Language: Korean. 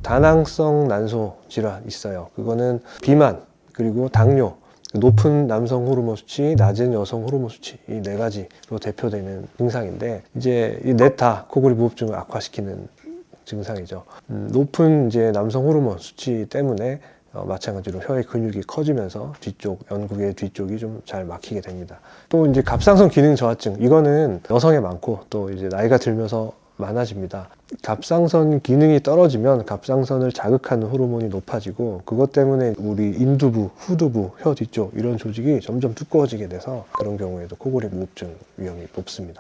다낭성 난소 질환 있어요. 그거는 비만, 그리고 당뇨, 높은 남성 호르몬 수치, 낮은 여성 호르몬 수치, 이 네 가지로 대표되는 증상인데, 이제 이 넷 다 코골이 무호흡증을 악화시키는 증상이죠. 높은 이제 남성 호르몬 수치 때문에 마찬가지로 혀의 근육이 커지면서 뒤쪽, 연구개 뒤쪽이 좀 잘 막히게 됩니다. 또 이제 갑상선 기능 저하증, 이거는 여성에 많고 또 이제 나이가 들면서 많아집니다. 갑상선 기능이 떨어지면 갑상선을 자극하는 호르몬이 높아지고, 그것 때문에 우리 인두부, 후두부, 혀 뒤쪽 이런 조직이 점점 두꺼워지게 돼서 그런 경우에도 코골이 무호흡증 위험이 높습니다.